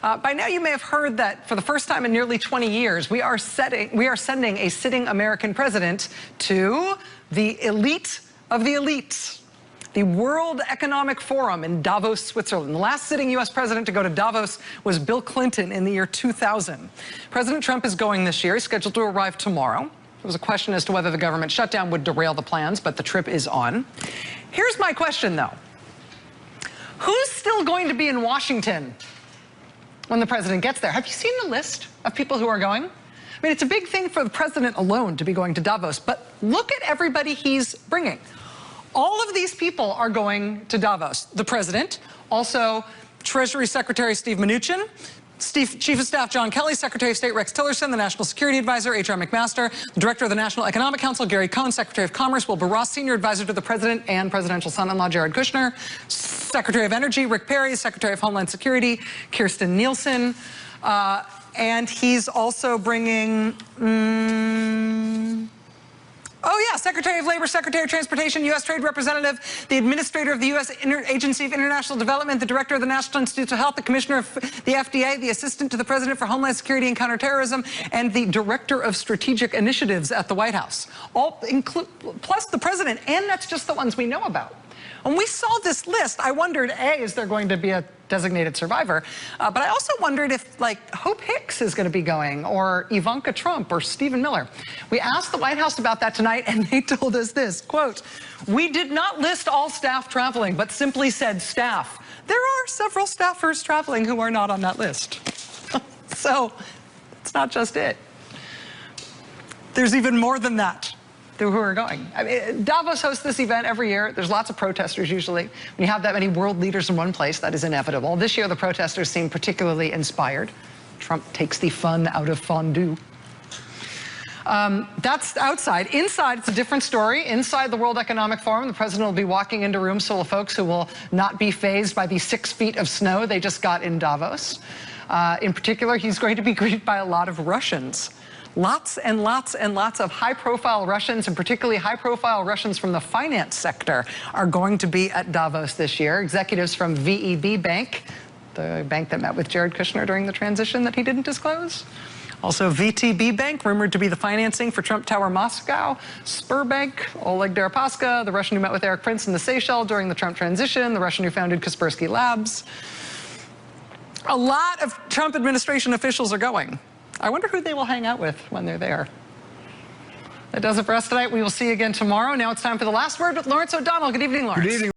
By now you may have heard that for the first time in nearly 20 years, we are sending a sitting American president to the elite of the elites, the World Economic Forum in Davos, Switzerland. The last sitting U.S. president to go to Davos was Bill Clinton in the year 2000. President Trump is going this year. He's scheduled to arrive tomorrow. There was a question as to whether the government shutdown would derail the plans, but the trip is on. Here's my question, though. Who's still going to be in Washington when the president gets there? Have you seen the list of people who are going? I mean, it's a big thing for the president alone to be going to Davos, but look at everybody he's bringing. All of these people are going to Davos. The president, also Treasury Secretary Steve Mnuchin, Chief of Staff John Kelly, Secretary of State Rex Tillerson, the National Security Advisor H.R. McMaster, the Director of the National Economic Council Gary Cohn, Secretary of Commerce Wilbur Ross, Senior Advisor to the President and Presidential Son-in-Law Jared Kushner, Secretary of Energy Rick Perry, Secretary of Homeland Security Kirstjen Nielsen, and he's also bringing, Secretary of Labor, Secretary of Transportation, U.S. Trade Representative, the Administrator of the U.S. Agency of International Development, the Director of the National Institutes of Health, the Commissioner of the FDA, the Assistant to the President for Homeland Security and Counterterrorism, and the Director of Strategic Initiatives at the White House. Plus the President, and that's just the ones we know about. When we saw this list, I wondered, A, is there going to be a designated survivor? But I also wondered if, like, Hope Hicks is going to be going, or Ivanka Trump, or Stephen Miller. We asked the White House about that tonight, and they told us this, quote, "We did not list all staff traveling, but simply said staff. There are several staffers traveling who are not on that list." So, it's not just it. There's even more than that who are going. I mean, Davos hosts this event every year. There's lots of protesters usually. When you have that many world leaders in one place, that is inevitable. This year, the protesters seem particularly inspired. Trump takes the fun out of fondue. That's outside. Inside, it's a different story. Inside the World Economic Forum, the president will be walking into rooms full of folks who will not be fazed by the 6 feet of snow they just got in Davos. In particular, he's going to be greeted by a lot of Russians. Lots and lots and lots of high-profile Russians, and particularly high-profile Russians from the finance sector, are going to be at Davos this year. Executives from VEB Bank, the bank that met with Jared Kushner during the transition that he didn't disclose. Also VTB Bank, rumored to be the financing for Trump Tower Moscow. Sberbank, Oleg Deripaska, the Russian who met with Erik Prince in the Seychelles during the Trump transition, the Russian who founded Kaspersky Labs. A lot of Trump administration officials are going. I wonder who they will hang out with when they're there. That does it for us tonight. We will see you again tomorrow. Now it's time for The Last Word with Lawrence O'Donnell. Good evening, Lawrence. Good evening.